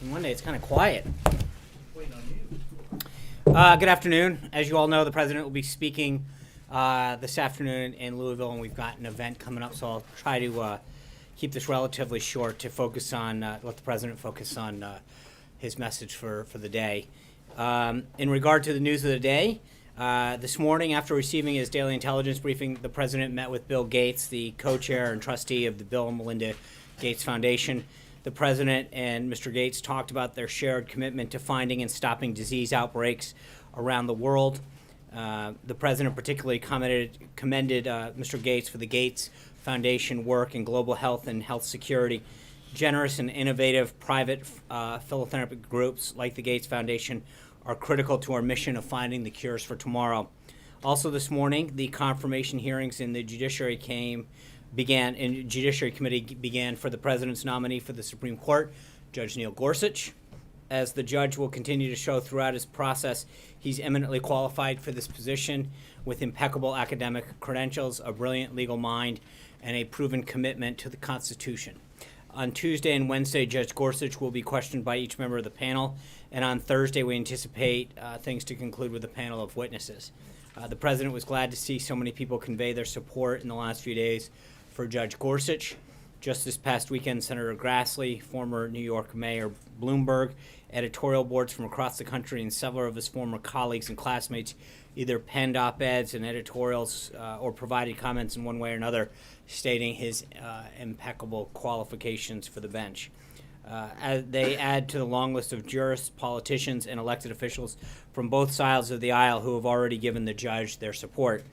Monday, it's kind of quiet. Good afternoon. As you all know, the president will be speaking this afternoon in Louisville, and we've got an event coming up, so I'll try to keep this relatively short to focus on, let the president focus on his message for the day. In regard to the news of the day, this morning, after receiving his daily intelligence briefing, the president met with Bill Gates, the co-chair and trustee of the Bill and Melinda Gates Foundation. The president and Mr. Gates talked about their shared commitment to finding and stopping disease outbreaks around the world. The president particularly commended Mr. Gates for the Gates Foundation work in global health and health security. Generous and innovative private philanthropic groups like the Gates Foundation are critical to our mission of finding the cures for tomorrow. Also this morning, the confirmation hearings in the Judiciary Committee began for the president's nominee for the Supreme Court, Judge Neil Gorsuch. As the judge will continue to show throughout his process, he's eminently qualified for this position with impeccable academic credentials, a brilliant legal mind, and a proven commitment to the Constitution. On Tuesday and Wednesday, Judge Gorsuch will be questioned by each member of the panel, and on Thursday we anticipate things to conclude with a panel of witnesses. The president was glad to see so many people convey their support in the last few days for Judge Gorsuch. Just this past weekend, Senator Grassley, former New York Mayor Bloomberg, editorial boards from across the country, and several of his former colleagues and classmates either penned op-eds and editorials or provided comments in one way or another stating his impeccable qualifications for the bench. They add to the long list of jurists, politicians, and elected officials from both sides of the aisle who have already given the judge their support.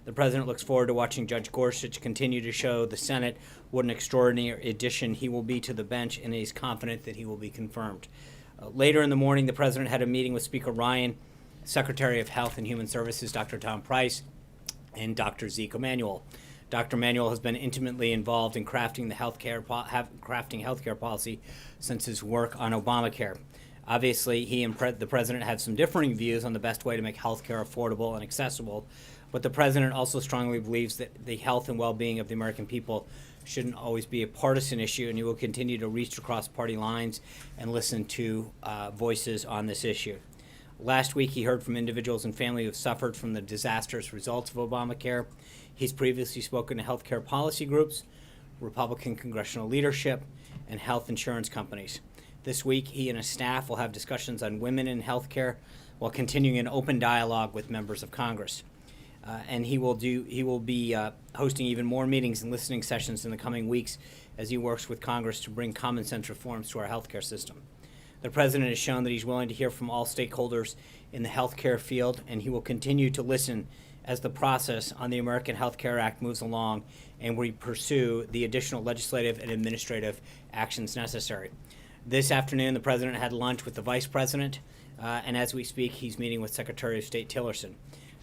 The president looks forward to watching Judge Gorsuch continue to show the Senate what an extraordinary addition he will be to the bench, and he's confident that he will be confirmed. Later in the morning, the president had a meeting with Speaker Ryan, Secretary of Health and Human Services, Dr. Tom Price, and Dr. Zeke Emanuel. Dr. Emanuel has been intimately involved in crafting healthcare policy since his work on Obamacare. Obviously, he and the president have some differing views on the best way to make healthcare affordable and accessible, but the president also strongly believes that the health and well-being of the American people shouldn't always be a partisan issue, and he will continue to reach across party lines and listen to voices on this issue. Last week, he heard from individuals and families who have suffered from the disastrous results of Obamacare. He's previously spoken to healthcare policy groups, Republican congressional leadership, and health insurance companies. This week, he and his staff will have discussions on women in healthcare while continuing an open dialogue with members of Congress. And he will be hosting even more meetings and listening sessions in the coming weeks as he works with Congress to bring common sense reforms to our healthcare system. The president has shown that he's willing to hear from all stakeholders in the healthcare field, and he will continue to listen as the process on the American Health Care Act moves along and we pursue the additional legislative and administrative actions necessary. This afternoon, the president had lunch with the vice president, and as we speak, he's meeting with Secretary of State Tillerson.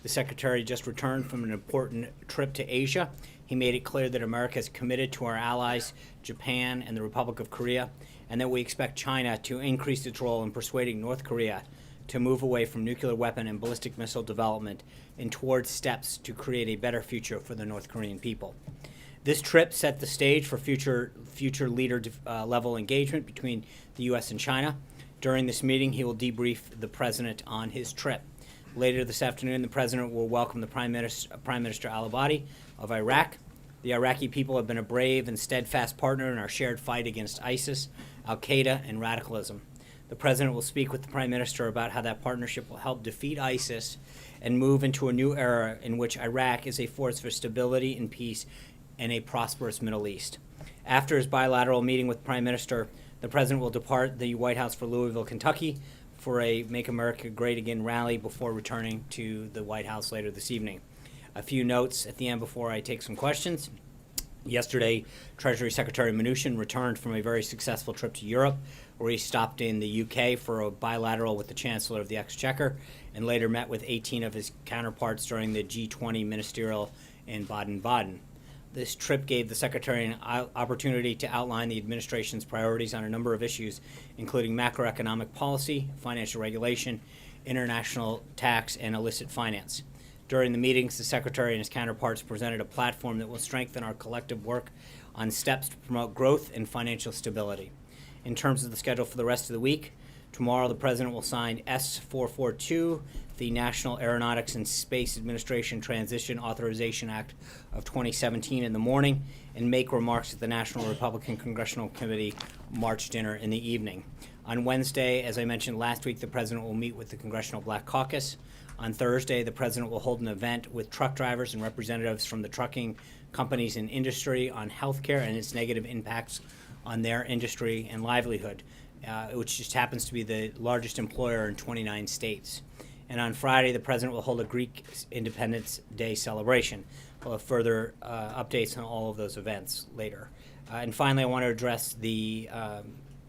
The secretary just returned from an important trip to Asia. He made it clear that America is committed to our allies, Japan and the Republic of Korea, and that we expect China to increase its role in persuading North Korea to move away from nuclear weapon and ballistic missile development and towards steps to create a better future for the North Korean people. This trip set the stage for future leader level engagement between the U.S. and China. During this meeting, he will debrief the president on his trip. Later this afternoon, the president will welcome the Prime Minister al-Abadi of Iraq. The Iraqi people have been a brave and steadfast partner in our shared fight against ISIS, al-Qaeda, and radicalism. The president will speak with the Prime Minister about how that partnership will help defeat ISIS and move into a new era in which Iraq is a force for stability and peace in a prosperous Middle East. After his bilateral meeting with the Prime Minister, the president will depart the White House for Louisville, Kentucky, for a Make America Great Again rally before returning to the White House later this evening. A few notes at the end before I take some questions. Yesterday, Treasury Secretary Mnuchin returned from a very successful trip to Europe, where he stopped in the UK for a bilateral with the Chancellor of the Exchequer and later met with 18 of his counterparts during the G20 ministerial in Baden-Baden. This trip gave the Secretary an opportunity to outline the administration's priorities on a number of issues, including macroeconomic policy, financial regulation, international tax, and illicit finance. During the meetings, the Secretary and his counterparts presented a platform that will strengthen our collective work on steps to promote growth and financial stability. In terms of the schedule for the rest of the week, tomorrow the President will sign S-442, the National Aeronautics and Space Administration Transition Authorization Act of 2017 in the morning, and make remarks at the National Republican Congressional Committee March dinner in the evening. On Wednesday, as I mentioned last week, the President will meet with the Congressional Black Caucus. On Thursday, the President will hold an event with truck drivers and representatives from the trucking companies and industry on healthcare and its negative impacts on their industry and livelihood, which just happens to be the largest employer in 29 states. And on Friday, the President will hold a Greek Independence Day celebration. We'll have further updates on all of those events later. And finally, I want to address the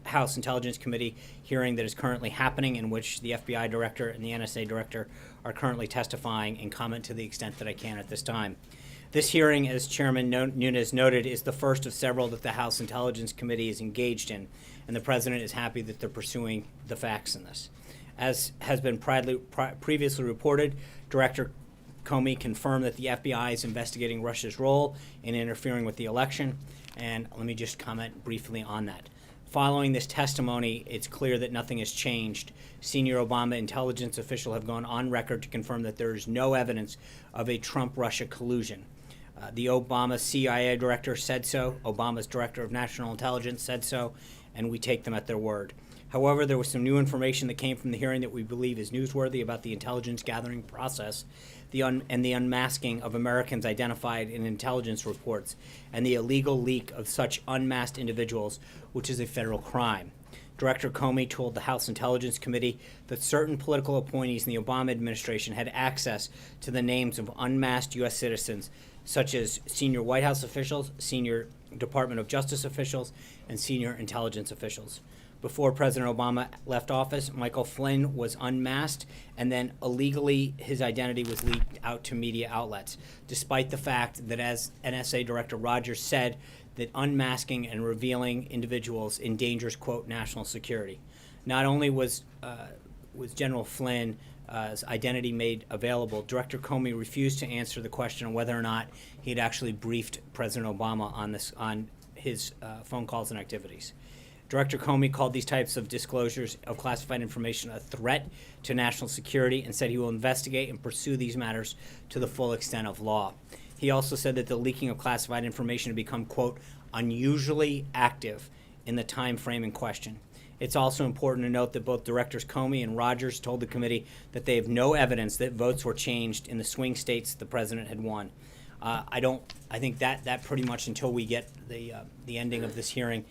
House Intelligence Committee hearing that is currently happening, in which the FBI Director and the NSA Director are currently testifying, and comment to the extent that I can at this time. This hearing, as Chairman Nunes noted, is the first of several that the House Intelligence Committee is engaged in, and the President is happy that they're pursuing the facts in this. As has been previously reported, Director Comey confirmed that the FBI is investigating Russia's role in interfering with the election, and let me just comment briefly on that. Following this testimony, it's clear that nothing has changed. Senior Obama intelligence officials have gone on record to confirm that there is no evidence of a Trump-Russia collusion. The Obama CIA director said so, Obama's director of national intelligence said so, and we take them at their word. However, there was some new information that came from the hearing that we believe is newsworthy about the intelligence gathering process, and the unmasking of Americans identified in intelligence reports, and the illegal leak of such unmasked individuals, which is a federal crime. Director Comey told the House Intelligence Committee that certain political appointees in the Obama administration had access to the names of unmasked U.S. citizens, such as senior White House officials, senior Department of Justice officials, and senior intelligence officials. Before President Obama left office, Michael Flynn was unmasked, and then illegally his identity was leaked out to media outlets, despite the fact that, as NSA Director Rogers said, that unmasking and revealing individuals endangers, quote, national security. Not only was General Flynn's identity made available, Director Comey refused to answer the question on whether or not he had actually briefed President Obama on his phone calls and activities. Director Comey called these types of disclosures of classified information a threat to national security, and said he will investigate and pursue these matters to the full extent of law. He also said that the leaking of classified information had become, quote, unusually active in the time frame in question. It's also important to note that both Directors Comey and Rogers told the committee that they have no evidence that votes were changed in the swing states the president had won. I think that pretty much, until we get the ending of this hearing,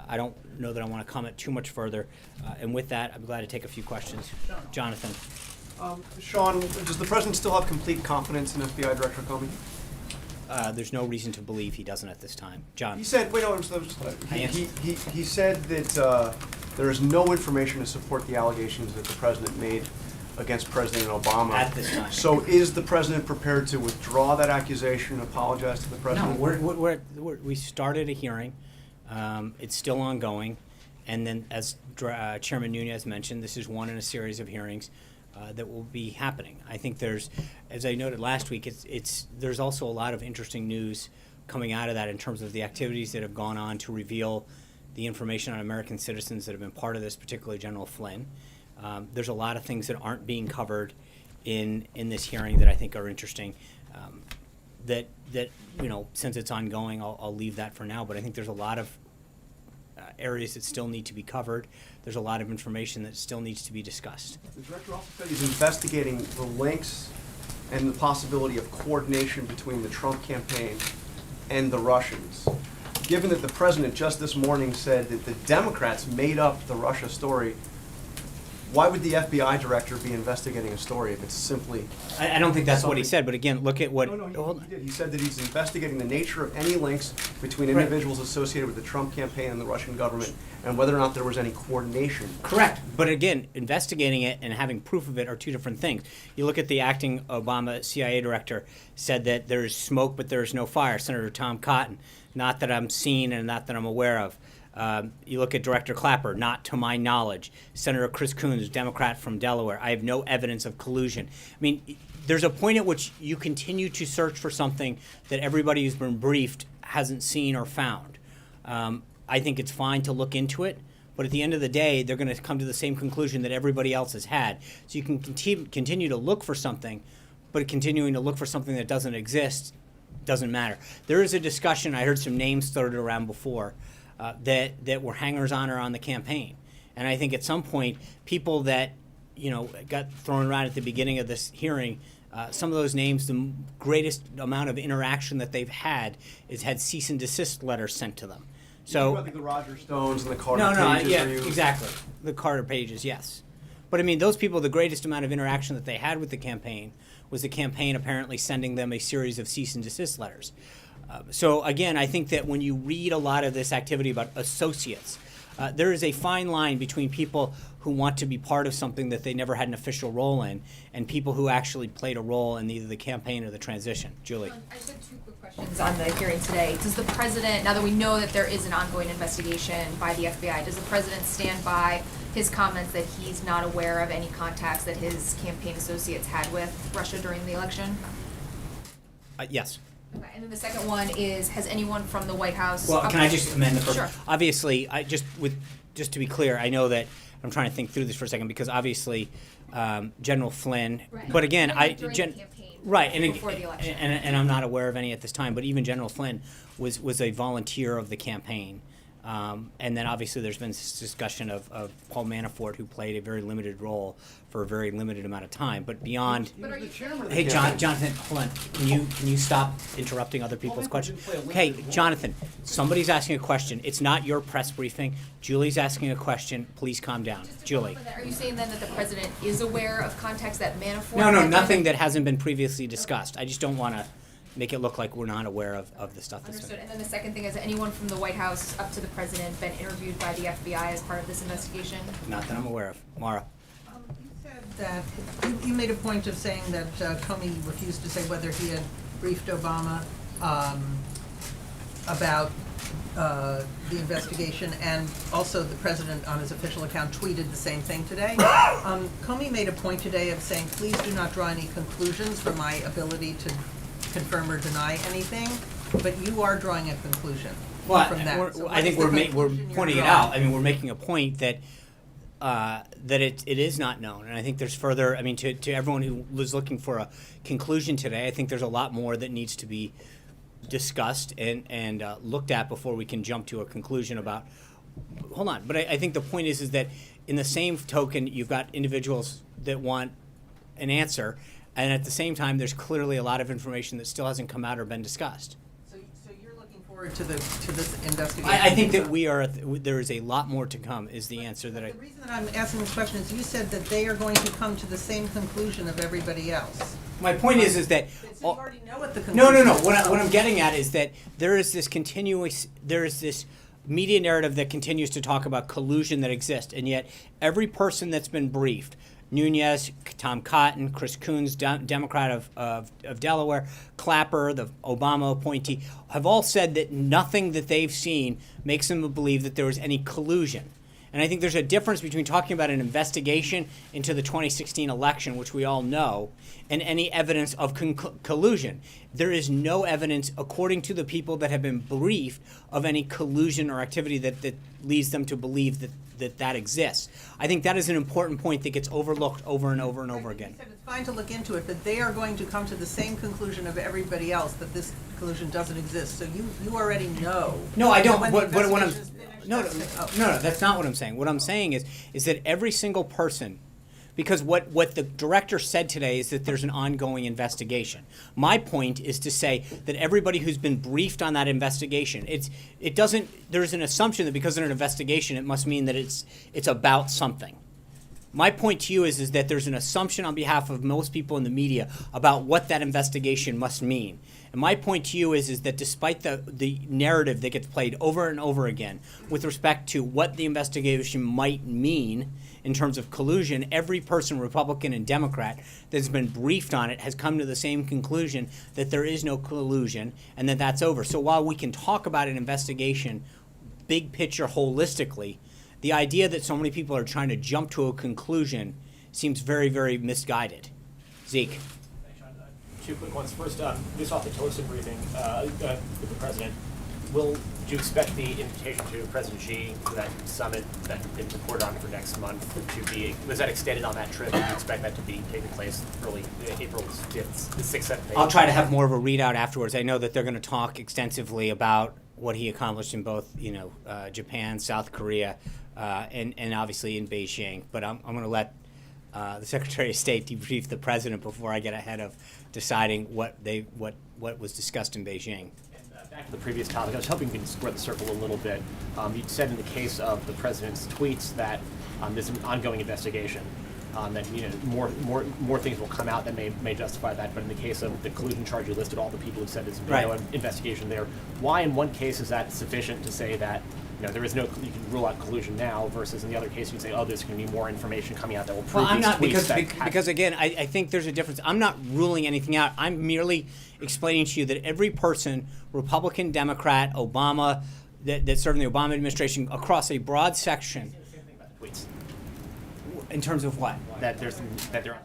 I don't know that I want to comment too much further. And with that, I'm glad to take a few questions. Jonathan. Sean, does the president still have complete confidence in FBI Director Comey? There's no reason to believe he doesn't at this time. John. He said, he said that there is no information to support the allegations that the president made against President Obama at this time. So is the president prepared to withdraw that accusation and apologize to the president? No, we started a hearing. It's still ongoing. And then, as Chairman Nunes mentioned, this is one in a series of hearings that will be happening. I think there's, as I noted last week, there's also a lot of interesting news coming out of that in terms of the activities that have gone on to reveal the information on American citizens that have been part of this, particularly General Flynn. There's a lot of things that aren't being covered in this hearing that I think are interesting. That since it's ongoing, I'll leave that for now. But I think there's a lot of areas that still need to be covered. There's a lot of information that still needs to be discussed. The director also said he's investigating the links and the possibility of coordination between the Trump campaign and the Russians. Given that the president just this morning said that the Democrats made up the Russia story, why would the FBI director be investigating a story if it's simply... I don't think that's what he said, but again, look at what... No, he did. He said that he's investigating the nature of any links between individuals associated with the Trump campaign and the Russian government, and whether or not there was any coordination. Correct. But again, investigating it and having proof of it are two different things. You look at the acting Obama CIA director said that there's smoke but there's no fire, Senator Tom Cotton. Not that I'm seen and not that I'm aware of. You look at Director Clapper, not to my knowledge. Senator Chris Coons, Democrat from Delaware. I have no evidence of collusion. I mean, there's a point at which you continue to search for something that everybody who's been briefed hasn't seen or found. I think it's fine to look into it, but at the end of the day, they're going to come to the same conclusion that everybody else has had. So you can continue to look for something, but continuing to look for something that doesn't exist doesn't matter. There is a discussion, I heard some names floated around before, that were hangers-on on the campaign. And I think at some point, people that, got thrown around at the beginning of this hearing, some of those names, the greatest amount of interaction that they've had is had cease and desist letters sent to them. So the Roger Stones and the Carter Pages. yeah, exactly. The Carter Pages, yes. But I mean, those people, the greatest amount of interaction that they had with the campaign was the campaign apparently sending them a series of cease and desist letters. So again, I think that when you read a lot of this activity about associates, there is a fine line between people who want to be part of something that they never had an official role in, and people who actually played a role in either the campaign or the transition. Julie. I just have two quick questions on the hearing today. Does the president, now that we know that there is an ongoing investigation by the FBI, does the president stand by his comments that he's not aware of any contacts that his campaign associates had with Russia during the election? Yes. Okay, and then the second one is, has anyone from the White House? Well, can I just amend the first? Sure. Obviously, just to be clear, I know that I'm trying to think through this for a second because obviously General Flynn. Right. But again, During the campaign, right, before the election. and I'm not aware of any at this time. But even General Flynn was a volunteer of the campaign. And then obviously there's been this discussion of Paul Manafort, who played a very limited role for a very limited amount of time. But beyond, But are you hey, Jonathan, hold on. Can you stop interrupting other people's questions? Hey, Jonathan, somebody's asking a question. It's not your press briefing. Julie's asking a question. Please calm down. Just to Julie. clarify that, are you saying then that the president is aware of contacts that Manafort? No, had? nothing that hasn't been previously discussed. I just don't want to make it look like we're not aware of the stuff that's Understood. been. And then the second thing is, anyone from the White House up to the president been interviewed by the FBI as part of this investigation? Not that I'm aware of. Mara. You said that, you made a point of saying that Comey refused to say whether he had briefed Obama about the investigation, and also the president on his official account tweeted the same thing today. Comey made a point today of saying, please do not draw any conclusions from my ability to confirm or deny anything, but you are drawing a conclusion from that. So I think what we're is the conclusion you're pointing it drawing? out. I mean, we're making a point that it is not known, and I think there's further. I mean, to everyone who was looking for a conclusion today, I think there's a lot more that needs to be discussed and looked at before we can jump to a conclusion about. Hold on, but I think the point is that in the same token, you've got individuals that want an answer. And at the same time, there's clearly a lot of information that still hasn't come out or been discussed. So you're looking forward to this investigation? I think that we are. There is a lot more to come. Is the answer that I. The reason that I'm asking this question is you said that they are going to come to the same conclusion of everybody else. My point is that. So you already know what the conclusion No. is. What I'm getting at is that there is this media narrative that continues to talk about collusion that exists, and yet every person that's been briefed. Nunes, Tom Cotton, Chris Coons, Democrat of Delaware, Clapper, the Obama appointee, have all said that nothing that they've seen makes them believe that there was any collusion. And I think there's a difference between talking about an investigation into the 2016 election, which we all know, and any evidence of collusion. There is no evidence, according to the people that have been briefed, of any collusion or activity that leads them to believe that exists. I think that is an important point that gets overlooked over and over and over again. You said it's fine to look into it, but they are going to come to the same conclusion of everybody else, that this collusion doesn't exist. So you already know. No, I don't. When What I'm investigation is finished, no, that's it. no, that's not what I'm saying. What I'm saying is that every single person, because what the director said today is that there's an ongoing investigation. My point is to say that everybody who's been briefed on that investigation, there's an assumption that because of an investigation, it must mean that it's about something. My point to you is that there's an assumption on behalf of most people in the media about what that investigation must mean. And my point to you is that despite the narrative that gets played over and over again with respect to what the investigation might mean in terms of collusion, every person, Republican and Democrat, that's been briefed on it has come to the same conclusion that there is no collusion and that that's over. So while we can talk about an investigation big picture holistically, the idea that so many people are trying to jump to a conclusion seems very, very misguided. Zeke. Thanks, Sean. Two quick ones. First, just off the Tillerson briefing with the president. do you expect the invitation to President Xi for that summit that been reported on for next month was that extended on that trip? Do you expect that to be taking place early April 5th, the 6th, 7th? I'll try to have more of a readout afterwards. I know that they're going to talk extensively about what he accomplished in both, Japan, South Korea, and obviously in Beijing. But I'm going to let the Secretary of State debrief the president before I get ahead of deciding what was discussed in Beijing. Back to the previous topic, I was hoping you could square the circle a little bit. You said in the case of the president's tweets that there's an ongoing investigation, that more things will come out that may justify that. But in the case of the collusion charge, you listed all the people who said there's been no investigation there. Why, in one case, is that sufficient to say that there is no, you can rule out collusion now, versus in the other case you can say, oh, there's going to be more information coming out that will prove Well, I'm these not, tweets because again, I think there's a difference. I'm not ruling anything out. I'm merely explaining to you that every person, Republican, Democrat, Obama, that served in the Obama administration across a broad section, tweets in terms of what? that they're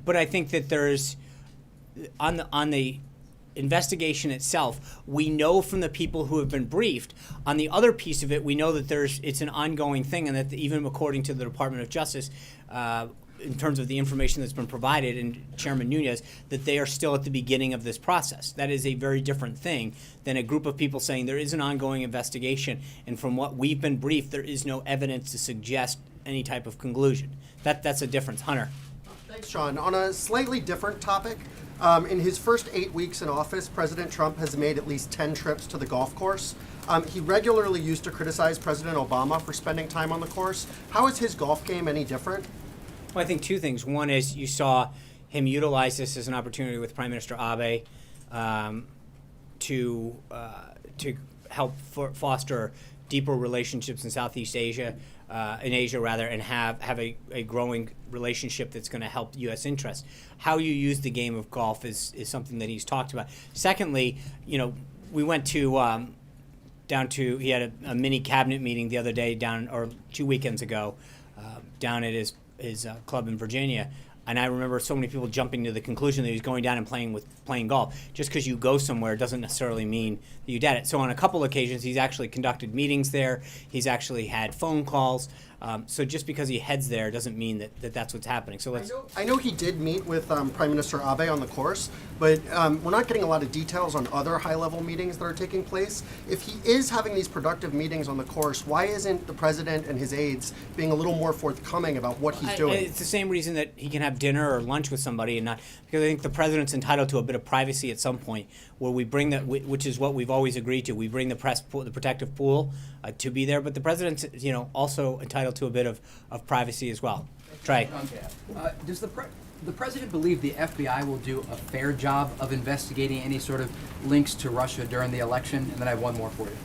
But I think that there's on the investigation itself, we know from the people who have been briefed. On the other piece of it, we know that it's an ongoing thing, and that even according to the Department of Justice, in terms of the information that's been provided, and Chairman Nunes, that they are still at the beginning of this process. That is a very different thing than a group of people saying there is an ongoing investigation, and from what we've been briefed, there is no evidence to suggest any type of conclusion. That's a difference. Hunter. Thanks, Sean. On a slightly different topic, in his first 8 weeks in office, President Trump has made at least 10 trips to the golf course. He regularly used to criticize President Obama for spending time on the course. How is his golf game any different? Well, I think two things. One is you saw him utilize this as an opportunity with Prime Minister Abe to help foster deeper relationships in Southeast Asia, and have a growing relationship that's going to help U.S. interests. How you use the game of golf is something that he's talked about. Secondly, we went to he had a mini cabinet meeting the other day 2 weekends ago down at his club in Virginia. And I remember so many people jumping to the conclusion that he was going down and playing golf. Just because you go somewhere doesn't necessarily mean that you did it. So on a couple occasions, he's actually conducted meetings there. He's actually had phone calls. So just because he heads there doesn't mean that that's what's happening. So I know he did meet with Prime Minister Abe on the course, but we're not getting a lot of details on other high-level meetings that are taking place. If he is having these productive meetings on the course, why isn't the president and his aides being a little more forthcoming about what he's doing? It's the same reason that he can have dinner or lunch with somebody, and not because I think the president's entitled to a bit of privacy at some point, where we bring that, which is what we've always agreed to. We bring the protective pool to be there, but the president's also entitled to a bit of privacy as well. Trey. Does the president believe the FBI will do a fair job of investigating any sort of links to Russia during the election? And then I have one more for you.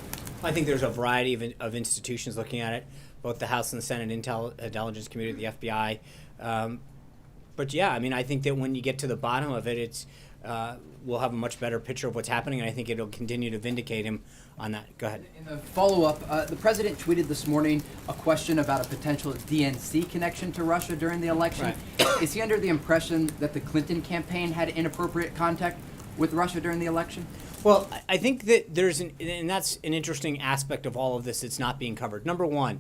I think there's a variety of institutions looking at it, both the House and the Senate Intelligence Committee, the FBI. But yeah, I think that when you get to the bottom of it, we'll have a much better picture of what's happening, and I think it'll continue to vindicate him on that. Go ahead. In the follow-up, the president tweeted this morning a question about a potential DNC connection to Russia during the election. Right. Is he under the impression that the Clinton campaign had inappropriate contact with Russia during the election? Well, I think that and that's an interesting aspect of all of this that's not being covered. Number one,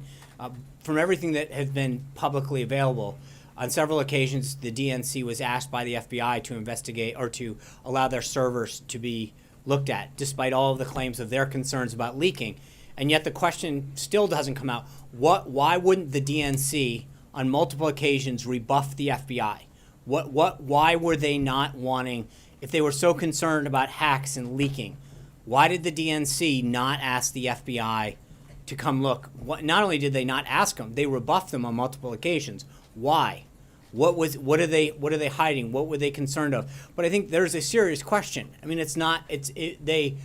from everything that has been publicly available, on several occasions, the DNC was asked by the FBI to investigate or to allow their servers to be looked at, despite all of the claims of their concerns about leaking. And yet the question still doesn't come out. Why wouldn't the DNC on multiple occasions rebuff the FBI? Why were they not wanting, if they were so concerned about hacks and leaking, why did the DNC not ask the FBI to come look? Not only did they not ask them, they rebuffed them on multiple occasions. Why? What are they hiding? What were they concerned of? But I think there's a serious question. They're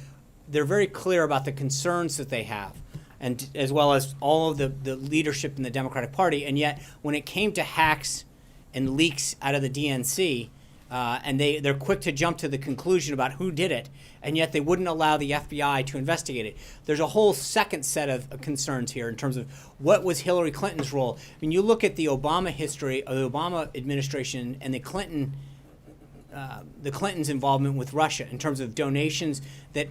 very clear about the concerns that they have, and as well as all of the leadership in the Democratic Party. And yet, when it came to hacks and leaks out of the DNC, and they're quick to jump to the conclusion about who did it, and yet they wouldn't allow the FBI to investigate it. There's a whole second set of concerns here in terms of what was Hillary Clinton's role. You look at the Obama history of the Obama administration and the Clintons' involvement with Russia in terms of donations that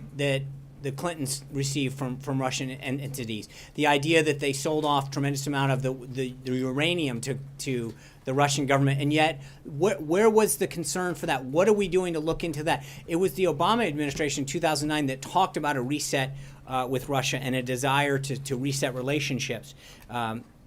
the Clintons received from Russian entities. The idea that they sold off tremendous amount of the uranium to the Russian government, and yet where was the concern for that? What are we doing to look into that? It was the Obama administration in 2009 that talked about a reset with Russia and a desire to reset relationships.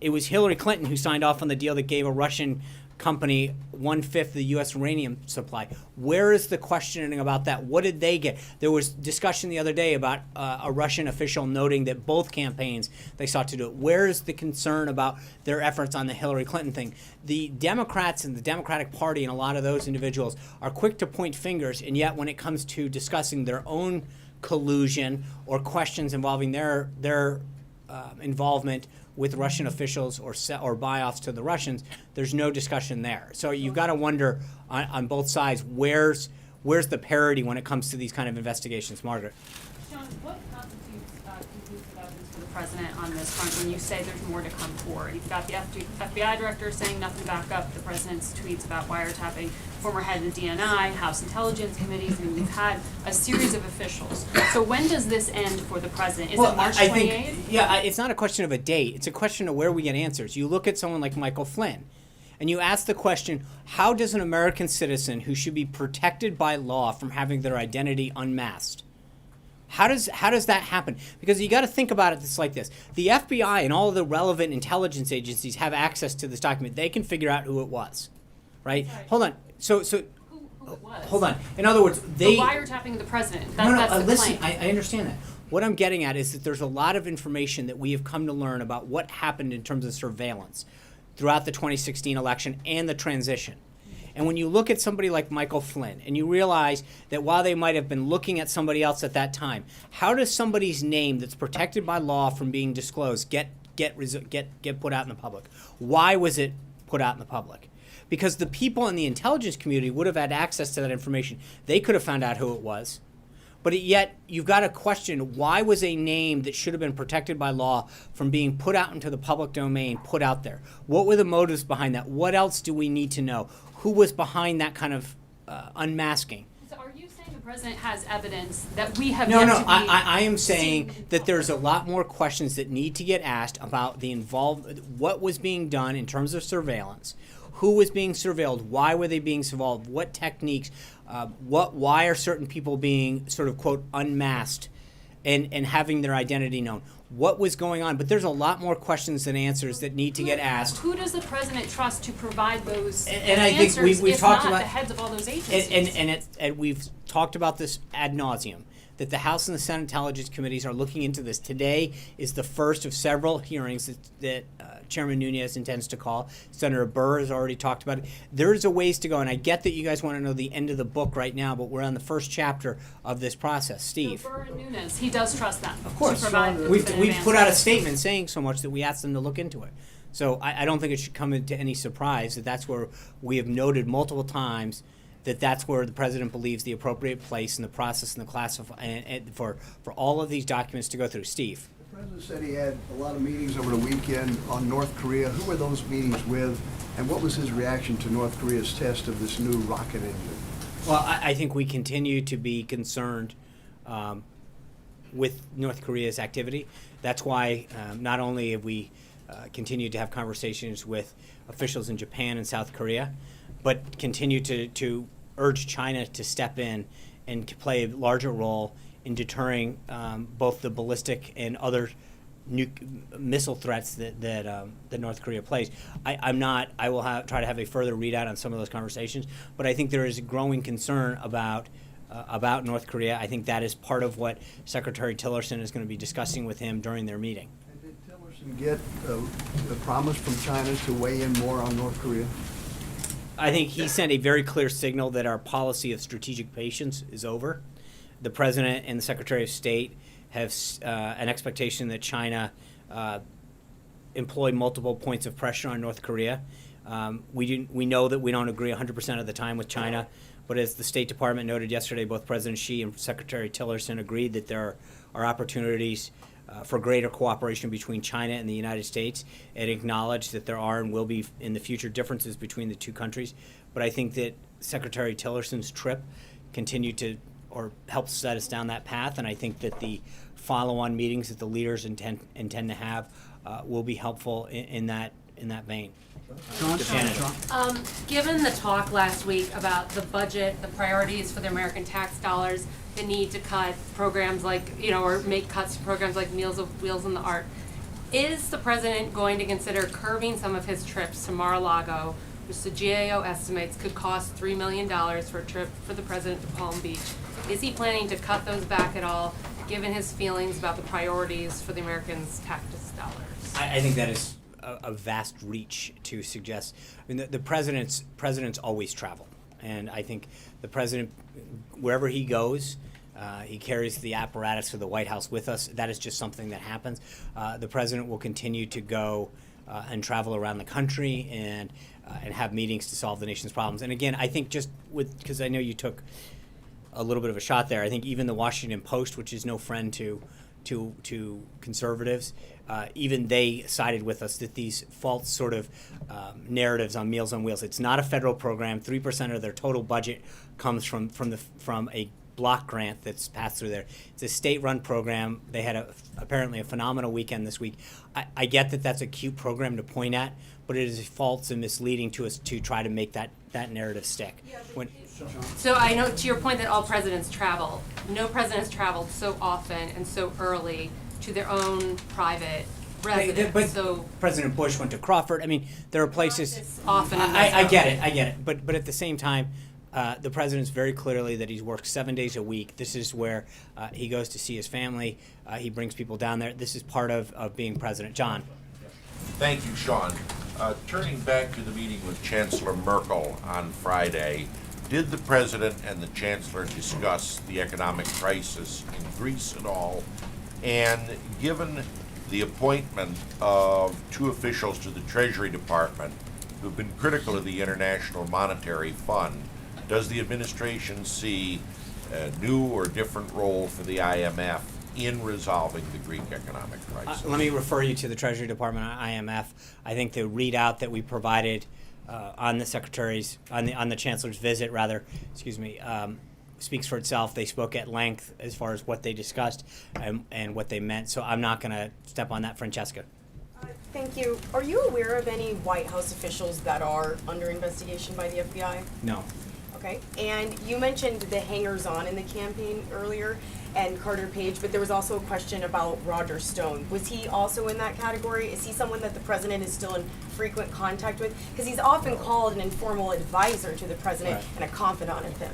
It was Hillary Clinton who signed off on the deal that gave a Russian company 1/5 of the U.S. uranium supply. Where is the questioning about that? What did they get? There was discussion the other day about a Russian official noting that both campaigns they sought to do it. Where is the concern about their efforts on the Hillary Clinton thing? The Democrats and the Democratic Party and a lot of those individuals are quick to point fingers, and yet when it comes to discussing their own collusion or questions involving their involvement with Russian officials or buy-offs to the Russians, there's no discussion there. So you've got to wonder on both sides, where's the parity when it comes to these kind of investigations? Margaret. Sean, what constitutes conclusive evidence for the president on this front when you say there's more to come forward? You've got the FBI director saying nothing back up the president's tweets about wiretapping, former head of the DNI, House Intelligence Committees. I mean, we've had a series of officials. So when does this end for the president? Is it March 28th? It's not a question of a date. It's a question of where we get answers. You look at someone like Michael Flynn, and you ask the question, how does an American citizen who should be protected by law from having their identity unmasked, how does that happen? Because you got to think about it like this. The FBI and all of the relevant intelligence agencies have access to this document. They can figure out who it was, right? Sorry. Hold on. So Who it was? hold on. In other words, The wiretapping of the president. That's the listen, claim. I understand that. What I'm getting at is that there's a lot of information that we have come to learn about what happened in terms of surveillance throughout the 2016 election and the transition. And when you look at somebody like Michael Flynn and you realize that while they might have been looking at somebody else at that time, how does somebody's name that's protected by law from being disclosed get put out in the public? Why was it put out in the public? Because the people in the intelligence community would have had access to that information. They could have found out who it was. But yet, you've got to question, why was a name that should have been protected by law from being put out into the public domain put out there? What were the motives behind that? What else do we need to know? Who was behind that kind of unmasking? So are you saying the president has evidence that we have No, yet no, to be I am saying seen in that there's a public? lot more questions that need to get asked about what was being done in terms of surveillance. Who was being surveilled? Why were they being surveilled? What techniques? Why are certain people being sort of, quote, unmasked and having their identity known? What was going on? But there's a lot more questions than answers that need to get asked. Who does the president trust to provide those And I think answers, we've if talked not about the heads of all those agencies? And we've talked about this ad nauseum, that the House and the Senate Intelligence Committees are looking into this. Today is the first of several hearings that Chairman Nunes intends to call. Senator Burr has already talked about it. There's a ways to go, and I get that you guys want to know the end of the book right now, but we're on the first chapter of this process. Steve. So Burr and Nunes, he does trust them. Of course. To provide the We've definitive put out a answers. statement saying so much that we asked them to look into it. So I don't think it should come into any surprise that that's where we have noted multiple times that that's where the president believes the appropriate place in the process and the and for all of these documents to go through. Steve. The president said he had a lot of meetings over the weekend on North Korea. Who were those meetings with, and what was his reaction to North Korea's test of this new rocket engine? Well, I think we continue to be concerned with North Korea's activity. That's why not only have we continued to have conversations with officials in Japan and South Korea, but continue to urge China to step in and to play a larger role in deterring both the ballistic and other missile threats that North Korea plays. I will try to have a further readout on some of those conversations, but I think there is a growing concern about North Korea. I think that is part of what Secretary Tillerson is going to be discussing with him during their meeting. And did Tillerson get a promise from China to weigh in more on North Korea? I think he sent a very clear signal that our policy of strategic patience is over. The President and the Secretary of State have an expectation that China employ multiple points of pressure on North Korea. We know that we don't agree 100% of the time with China, but as the State Department noted yesterday, both President Xi and Secretary Tillerson agreed that there are opportunities for greater cooperation between China and the United States, and acknowledged that there are and will be in the future differences between the two countries. But I think that Secretary Tillerson's trip continued to or help set us down that path. And I think that the follow-on meetings that the leaders intend to have will be helpful in that vein. Shannon. Given the talk last week about the budget, the priorities for the American tax dollars, the need to cut programs like, or make cuts to programs like Meals on Wheels and the Art, is the president going to consider curbing some of his trips to Mar-a-Lago, which the GAO estimates could cost $3 million for a trip for the president to Palm Beach? Is he planning to cut those back at all, given his feelings about the priorities for the Americans' tax dollars? I think that is a vast reach to suggest. I mean, the presidents always travel, and I think the president, wherever he goes, he carries the apparatus of the White House with us. That is just something that happens. The president will continue to go and travel around the country and have meetings to solve the nation's problems. And again, I think because I know you took a little bit of a shot there. I think even the Washington Post, which is no friend to conservatives, even they sided with us that these false sort of narratives on Meals on Wheels. It's not a federal program. 3% of their total budget comes from a block grant that's passed through there. It's a state-run program. They had apparently a phenomenal weekend this week. I get that that's a cute program to point at, but it is false and misleading to us to try to make that narrative stick. So I know, to your point, that all presidents travel. No president's traveled so often and so early to their own private residence. But So President Bush went to Crawford. I mean, there are places. This often. I get it. But at the same time, the president's very clearly that he's worked 7 days a week. This is where he goes to see his family. He brings people down there. This is part of being president. John. Thank you, Sean. Turning back to the meeting with Chancellor Merkel on Friday, did the President and the Chancellor discuss the economic crisis in Greece at all? And given the appointment of two officials to the Treasury Department who've been critical of the International Monetary Fund, does the administration see a new or different role for the IMF in resolving the Greek economic crisis? Let me refer you to the Treasury Department on IMF. I think the readout that we provided on the Secretary's, on the Chancellor's visit, speaks for itself. They spoke at length as far as what they discussed and what they meant. So I'm not going to step on that. Francesca. Thank you. Are you aware of any White House officials that are under investigation by the FBI? No. Okay. And you mentioned the hangers-on in the campaign earlier and Carter Page, but there was also a question about Roger Stone. Was he also in that category? Is he someone that the president is still in frequent contact with? Because he's often called an informal advisor to the president Right. and a confidant of him.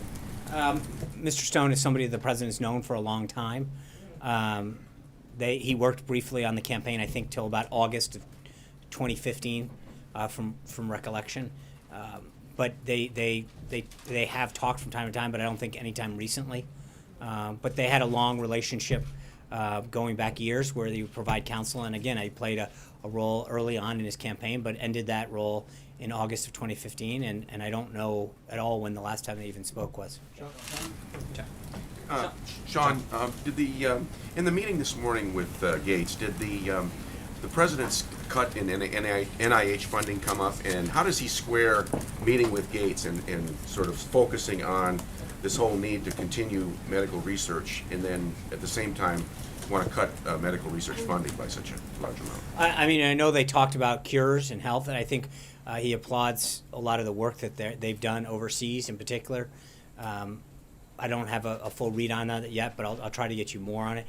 Mr. Stone is somebody the president's known for a long time. He worked briefly on the campaign, I think, till about August of 2015, from recollection. But they have talked from time to time, but I don't think any time recently. But they had a long relationship going back years where they would provide counsel. And again, I played a role early on in his campaign, but ended that role in August of 2015. And I don't know at all when the last time they even spoke was. Sean, did in the meeting this morning with Gates, did the president's cut in NIH funding come up, and how does he square meeting with Gates and sort of focusing on this whole need to continue medical research, and then at the same time want to cut medical research funding by such a large amount? I mean, I know they talked about cures and health, and I think he applauds a lot of the work that they've done overseas in particular. I don't have a full read on that yet, but I'll try to get you more on it.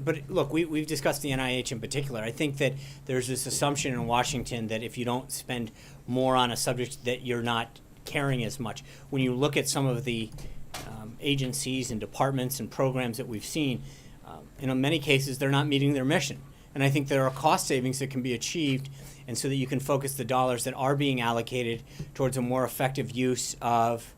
But look, we've discussed the NIH in particular. I think that there's this assumption in Washington that if you don't spend more on a subject that you're not caring as much. When you look at some of the agencies and departments and programs that we've seen, in many cases they're not meeting their mission. And I think there are cost savings that can be achieved, and so that you can focus the dollars that are being allocated towards a more effective use of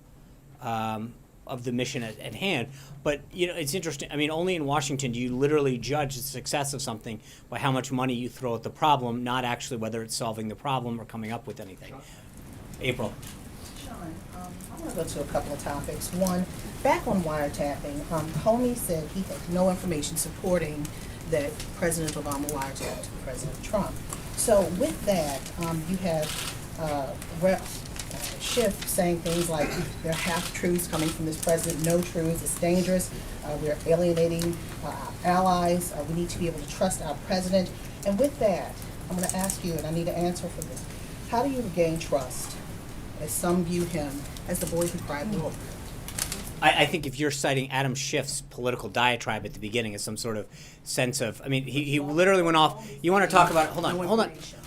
the mission at hand. But it's interesting. I mean, only in Washington do you literally judge the success of something by how much money you throw at the problem, not actually whether it's solving the problem or coming up with anything. April. Sean, I want to go to a couple of topics. One, back on wiretapping, Comey said he had no information supporting that President Obama wiretapped President Trump. So with that, you have Rep. Schiff saying things like, there are half-truths coming from this president, no truths, it's dangerous, we're alienating our allies, we need to be able to trust our president. And with that, I'm going to ask you, and I need an answer for this, how do you regain trust, as some view him as the boy who cried wolf? I think if you're citing Adam Schiff's political diatribe at the beginning as some sort of sense of, I mean, he literally went off. You want to talk about, hold on.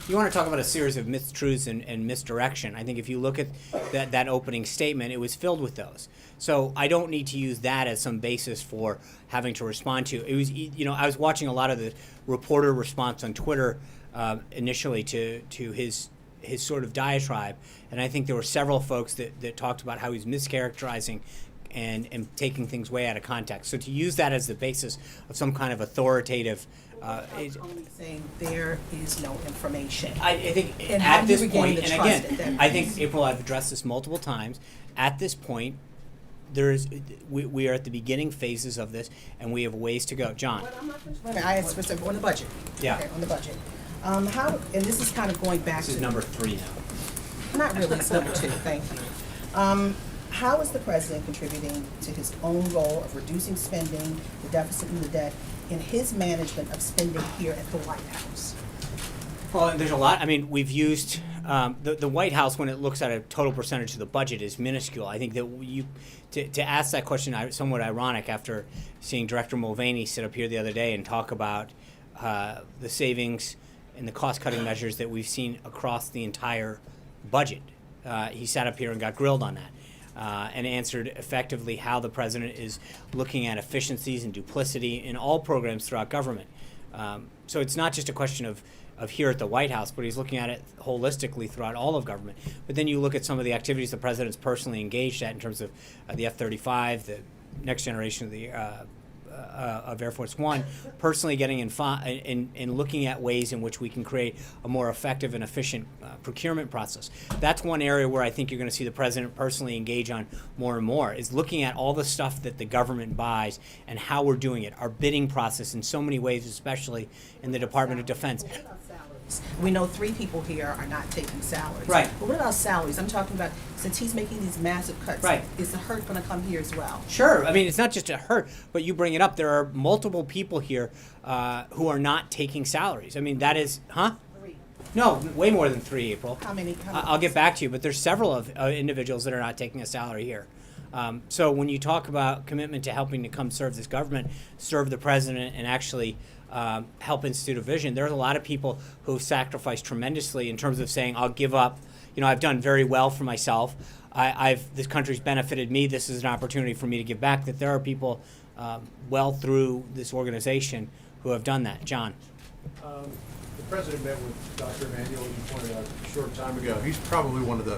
You want to talk about a series of mistruths and misdirection. I think if you look at that opening statement, it was filled with those. So I don't need to use that as some basis for having to respond to. It was, I was watching a lot of the reporter response on Twitter initially to his sort of diatribe, and I think there were several folks that talked about how he's mischaracterizing and taking things way out of context. So to use that as the basis of some kind of authoritative, saying there is no information. I think And how at do you this regain point, the and trust again, at that I think point? April, I've addressed this multiple times. At this point, we are at the beginning phases of this, and we have ways to go. John. Wait a minute, I asked specific on the budget. Yeah. Okay, on the budget. How, and this is kind of going back This to. is number 3 now. Not really, it's number 2, thank you. How is the president contributing to his own goal of reducing spending, the deficit and the debt, in his management of spending here at the White House? Well, there's a lot. I mean, we've used the White House, when it looks at a total percentage of the budget, is minuscule. I think that to ask that question somewhat ironic after seeing Director Mulvaney sit up here the other day and talk about the savings and the cost-cutting measures that we've seen across the entire budget. He sat up here and got grilled on that. And answered effectively how the president is looking at efficiencies and duplicity in all programs throughout government. So it's not just a question of here at the White House, but he's looking at it holistically throughout all of government. But then you look at some of the activities the president's personally engaged at in terms of the F-35, the next generation of the of Air Force One, personally getting in looking at ways in which we can create a more effective and efficient procurement process. That's one area where I think you're going to see the president personally engage on more and more, is looking at all the stuff that the government buys and how we're doing it, our bidding process in so many ways, especially in the Department of Defense. We know 3 people here are not taking salaries. Right. But what about salaries? I'm talking about, since he's making these massive cuts, Right. is the hurt going to come here as well? Sure. I mean, it's not just a hurt, but you bring it up. There are multiple people here who are not taking salaries. I mean, that is, 3. No, way more than 3, April. How many? I'll get back to you, but there's several of individuals that are not taking a salary here. So when you talk about commitment to helping to come serve this government, serve the president, and actually help institute a vision, there's a lot of people who have sacrificed tremendously in terms of saying, I'll give up. I've done very well for myself. This country's benefited me. This is an opportunity for me to give back. That there are people well through this organization who have done that. John. The president met with Dr. Emanuel, as you pointed out, a short time ago. He's probably one of the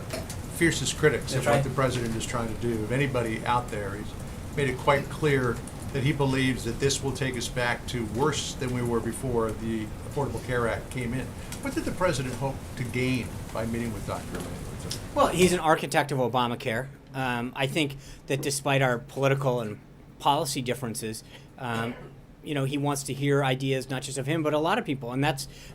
fiercest critics of what the president is trying to do. Of anybody out there, he's made it quite clear that he believes that this will take us back to worse than we were before the Affordable Care Act came in. What did the president hope to gain by meeting with Dr. Emanuel? Well, he's an architect of Obamacare. I think that despite our political and policy differences, he wants to hear ideas not just of him, but a lot of people. And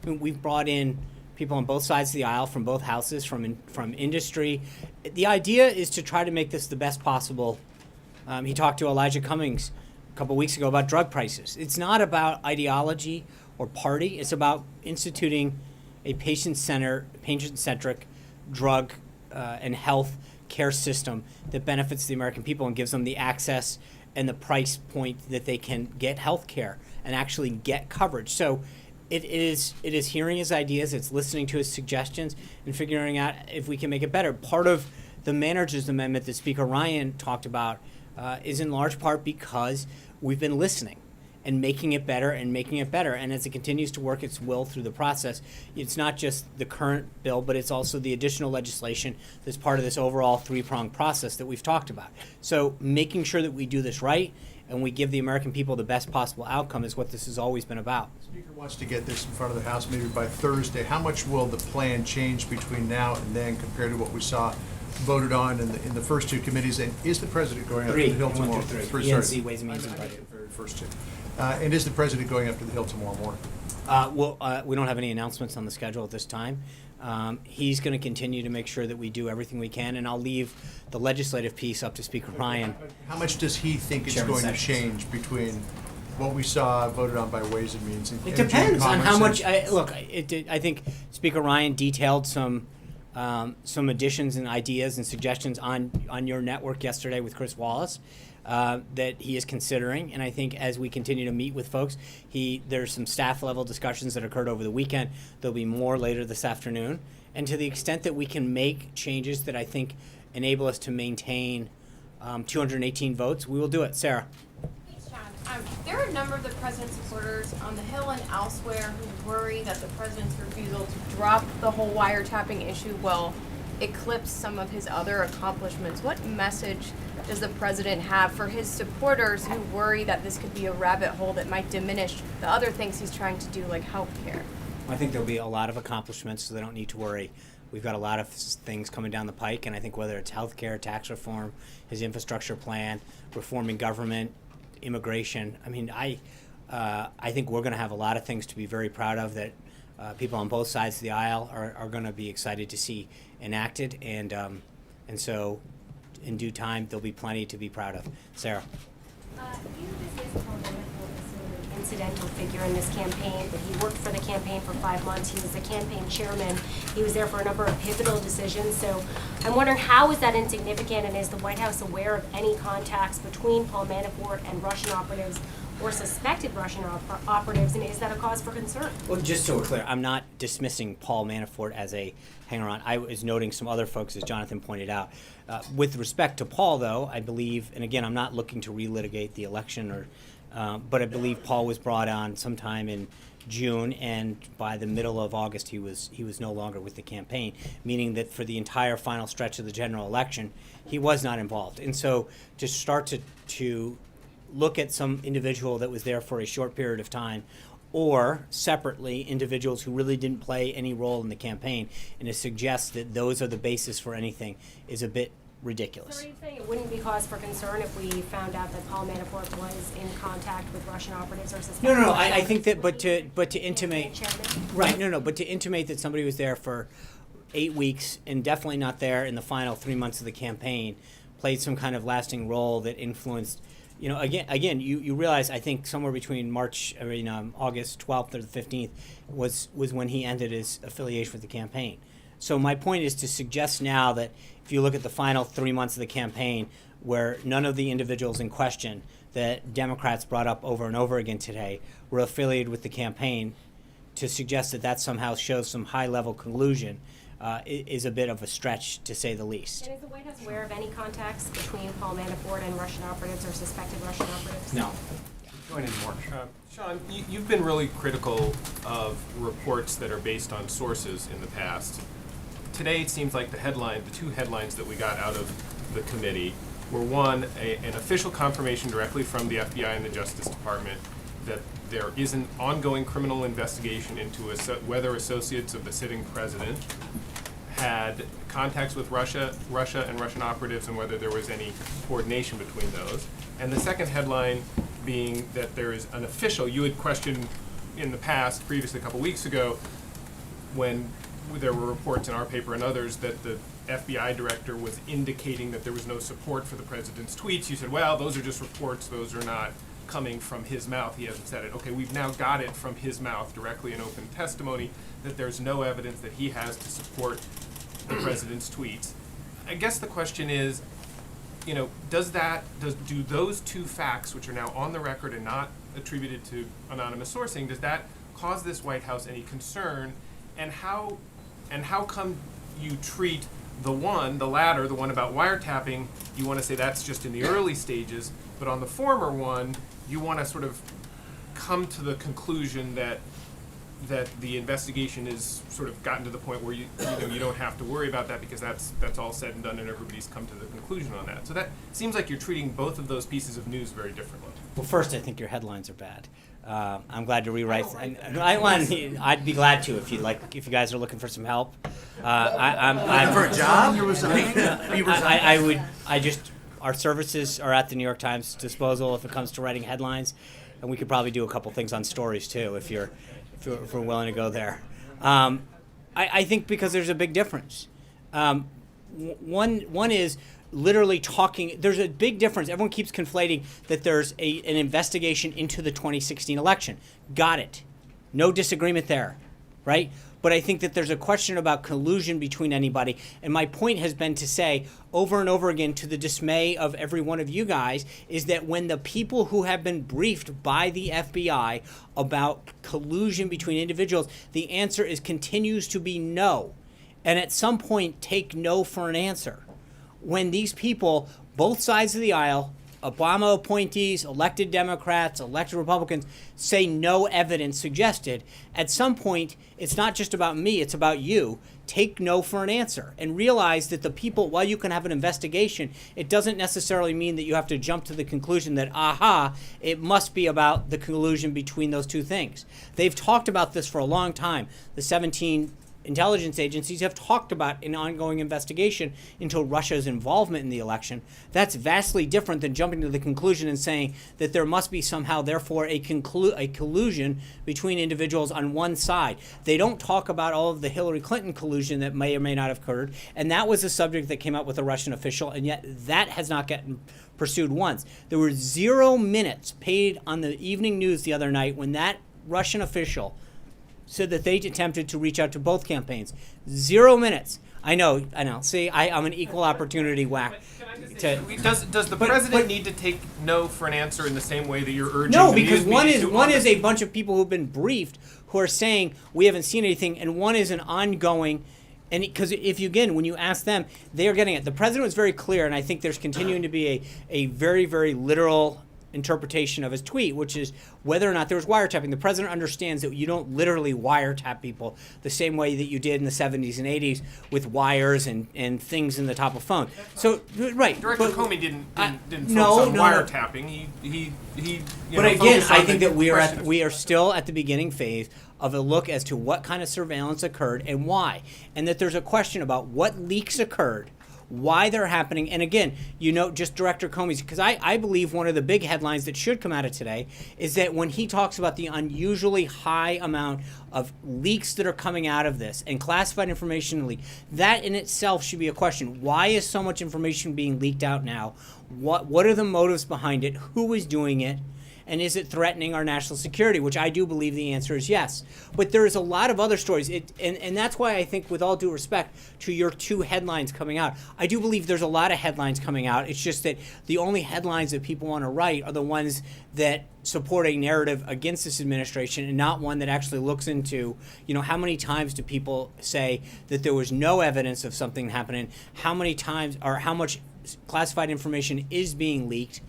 we've brought in people on both sides of the aisle from both houses, from industry. The idea is to try to make this the best possible. He talked to Elijah Cummings a couple weeks ago about drug prices. It's not about ideology or party. It's about instituting a patient-centric drug and health care system that benefits the American people and gives them the access and the price point that they can get health care and actually get coverage. So it is hearing his ideas, it's listening to his suggestions, and figuring out if we can make it better. Part of the manager's amendment that Speaker Ryan talked about is in large part because we've been listening and making it better and making it better. And as it continues to work its will through the process, it's not just the current bill, but it's also the additional legislation that's part of this overall 3-pronged process that we've talked about. So making sure that we do this right and we give the American people the best possible outcome is what this has always been about. The Speaker wants to get this in front of the House maybe by Thursday. How much will the plan change between now and then compared to what we saw voted on in the first 2 committees? And is the president going up to the Hill tomorrow? ENC, Ways and Means and Budget. Very first 2. And is the president going up to the Hill tomorrow morning? We don't have any announcements on the schedule at this time. He's going to continue to make sure that we do everything we can, and I'll leave the legislative piece up to Speaker Ryan. How much does he think it's Chairman going to Sessions. change between what we saw voted on by Ways and Means and It Jim depends on how Commerce much. I think Speaker Ryan detailed some additions and ideas and suggestions on your network yesterday with Chris Wallace that he is considering. And I think as we continue to meet with folks, there's some staff level discussions that occurred over the weekend. There'll be more later this afternoon. And to the extent that we can make changes that I think enable us to maintain 218 votes, we will do it. Sarah. Thanks, John. There are a number of the president's supporters on the Hill and elsewhere who worry that the president's refusal to drop the whole wiretapping issue will eclipse some of his other accomplishments. What message does the president have for his supporters who worry that this could be a rabbit hole that might diminish the other things he's trying to do, like healthcare? I think there'll be a lot of accomplishments, so they don't need to worry. We've got a lot of things coming down the pike, and I think whether it's healthcare, tax reform, his infrastructure plan, reforming government, immigration. I mean, I think we're going to have a lot of things to be very proud of that people on both sides of the aisle are going to be excited to see enacted, and so in due time there'll be plenty to be proud of. Sarah. You dismissed Paul Manafort as sort of an incidental figure in this campaign, that he worked for the campaign for 5 months. He was the campaign chairman. He was there for a number of pivotal decisions. So I'm wondering, how is that insignificant, and is the White House aware of any contacts between Paul Manafort and Russian operatives or suspected Russian operatives, and is that a cause for concern? Well, just so we're clear, I'm not dismissing Paul Manafort as a hanger-on. I was noting some other folks, as Jonathan pointed out. With respect to Paul, though, I believe, and again, I'm not looking to relitigate the election, but I believe Paul was brought on sometime in June, and by the middle of August, he was no longer with the campaign, meaning that for the entire final stretch of the general election, he was not involved. And so to start to look at some individual that was there for a short period of time, or separately individuals who really didn't play any role in the campaign, and to suggest that those are the basis for anything is a bit ridiculous. So are you saying it wouldn't be cause for concern if we found out that Paul Manafort was in contact with Russian operatives or suspected? No, Russian I think that, operatives? but to intimate, Chairman? right? No, but to intimate that somebody was there for 8 weeks and definitely not there in the final 3 months of the campaign, played some kind of lasting role that influenced. You know, again, you realize, I think somewhere between August 12th or the 15th was when he ended his affiliation with the campaign. So my point is to suggest now that if you look at the final 3 months of the campaign, where none of the individuals in question that Democrats brought up over and over again today were affiliated with the campaign, to suggest that somehow shows some high-level collusion is a bit of a stretch, to say the least. And is the White House aware of any contacts between Paul Manafort and Russian operatives or suspected Russian operatives? No. Join in more. Sean, you've been really critical of reports that are based on sources in the past. Today, it seems like the two headlines that we got out of the committee were, one, an official confirmation directly from the FBI and the Justice Department that there is an ongoing criminal investigation into whether associates of the sitting president had contacts with Russia and Russian operatives, and whether there was any coordination between those. And the second headline being that there is an official, you had questioned in the past, previously a couple weeks ago, when there were reports in our paper and others that the FBI director was indicating that there was no support for the president's tweets. You said, well, those are just reports, those are not coming from his mouth, he hasn't said it. Okay, we've now got it from his mouth directly in open testimony that there's no evidence that he has to support the president's tweets. I guess the question is, you know, do those two facts, which are now on the record and not attributed to anonymous sourcing, does that cause this White House any concern? And how come you treat the latter, the one about wiretapping, you want to say that's just in the early stages, but on the former one, you want to sort of come to the conclusion that the investigation is sort of gotten to the point where you don't have to worry about that because that's all said and done and everybody's come to the conclusion on that. So that seems like you're treating both of those pieces of news very differently. Well, first, I think your headlines are bad. I'm glad to rewrite. I'd be glad to if you guys are looking for some help. I'm for a job? You're Our services are at the New York Times disposal if it comes to writing headlines, and we could probably do a couple things on stories too if you're if we're willing to go there. I think because there's a big difference. One is literally talking. There's a big difference. Everyone keeps conflating that there's an investigation into the 2016 election. Got it. No disagreement there, right? But I think that there's a question about collusion between anybody. And my point has been to say over and over again, to the dismay of every one of you guys, is that when the people who have been briefed by the FBI about collusion between individuals, the answer continues to be no. And at some point, take no for an answer. When these people, both sides of the aisle, Obama appointees, elected Democrats, elected Republicans, say no evidence suggested, at some point, it's not just about me, it's about you. Take no for an answer and realize that the people, while you can have an investigation, it doesn't necessarily mean that you have to jump to the conclusion that, aha, it must be about the collusion between those two things. They've talked about this for a long time. The 17 intelligence agencies have talked about an ongoing investigation into Russia's involvement in the election. That's vastly different than jumping to the conclusion and saying that there must be somehow, therefore, a collusion between individuals on one side. They don't talk about all of the Hillary Clinton collusion that may or may not have occurred, and that was a subject that came up with a Russian official, and yet that has not gotten pursued once. There were 0 minutes paid on the evening news the other night when that Russian official said that they attempted to reach out to both campaigns. 0 minutes. I know. See, I'm an equal opportunity whack. Does the president need to take no for an answer in the same way that you're urging? No, because one is a bunch of people who've been briefed who are saying we haven't seen anything, and one is an ongoing. And because when you ask them, they are getting it. The president was very clear, and I think there's continuing to be a very, very literal interpretation of his tweet, which is whether or not there was wiretapping. The president understands that you don't literally wiretap people the same way that you did in the 70s and 80s with wires and things in the top of phone. So, right. Director Comey didn't focus on wiretapping. He but again, I think that we are still at the beginning phase of a look as to what kind of surveillance occurred and why. And that there's a question about what leaks occurred, why they're happening. And again, just Director Comey's, because I believe one of the big headlines that should come out of today is that when he talks about the unusually high amount of leaks that are coming out of this and classified information leak, that in itself should be a question. Why is so much information being leaked out now? What are the motives behind it? Who is doing it? And is it threatening our national security? Which I do believe the answer is yes. But there is a lot of other stories. And that's why I think, with all due respect to your 2 headlines coming out, I do believe there's a lot of headlines coming out. It's just that the only headlines that people want to write are the ones that support a narrative against this administration, and not one that actually looks into, how many times do people say that there was no evidence of something happening? How many times, or how much classified information is being leaked?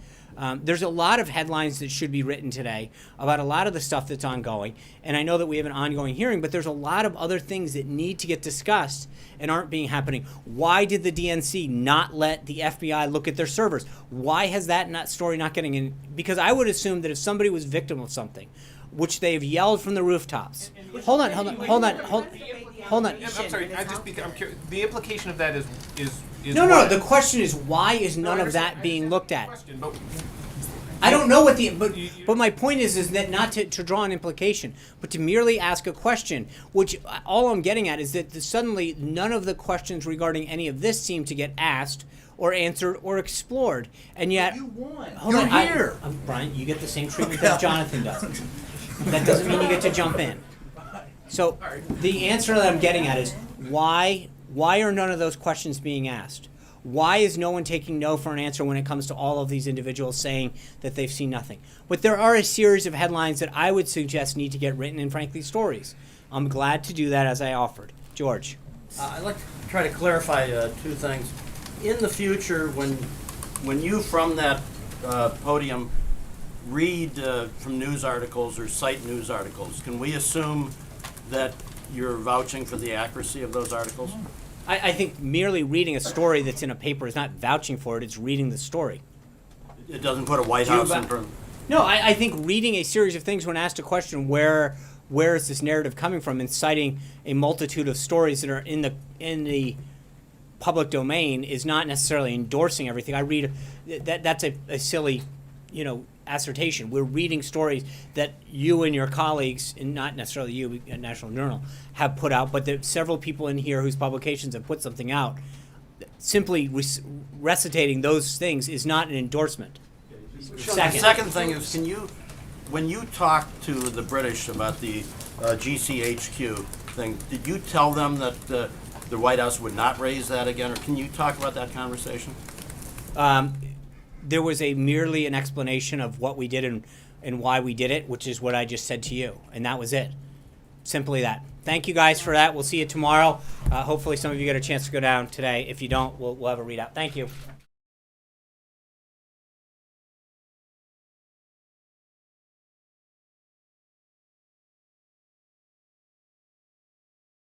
There's a lot of headlines that should be written today about a lot of the stuff that's ongoing. And I know that we have an ongoing hearing, but there's a lot of other things that need to get discussed and aren't happening. Why did the DNC not let the FBI look at their servers? Why has that story not getting in? Because I would assume that if somebody was victim of something, which they've yelled from the rooftops. Hold on. I'm sorry. I'm curious. The implication of that is no. what? The question is, why is none of that being looked at? I don't know but my point is that not to draw an implication, but to merely ask a question. Which all I'm getting at is that suddenly none of the questions regarding any of this seem to get asked or answered or explored, and yet You won. You're here. Brian, you get the same treatment that Jonathan does. That doesn't mean you get to jump in. So the answer that I'm getting at is why are none of those questions being asked? Why is no one taking no for an answer when it comes to all of these individuals saying that they've seen nothing? But there are a series of headlines that I would suggest need to get written, and frankly, stories. I'm glad to do that, as I offered. George. I'd like to try to clarify 2 things. In the future, when you from that podium read from news articles or cite news articles, can we assume that you're vouching for the accuracy of those articles? I think merely reading a story that's in a paper is not vouching for it, it's reading the story. It doesn't put a White House in front. No, I think reading a series of things when asked a question, where is this narrative coming from, and citing a multitude of stories that are in the public domain is not necessarily endorsing everything. I read that's a silly assertion. We're reading stories that you and your colleagues, and not necessarily you at National Journal, have put out, but there are several people in here whose publications have put something out. Simply recitating those things is not an endorsement. The second thing is, when you talked to the British about the GCHQ thing, did you tell them that the White House would not raise that again, or can you talk about that conversation? There was merely an explanation of what we did and why we did it, which is what I just said to you, and that was it. Simply that. Thank you guys for that. We'll see you tomorrow. Hopefully some of you get a chance to go down today. If you don't, we'll have a readout. Thank you.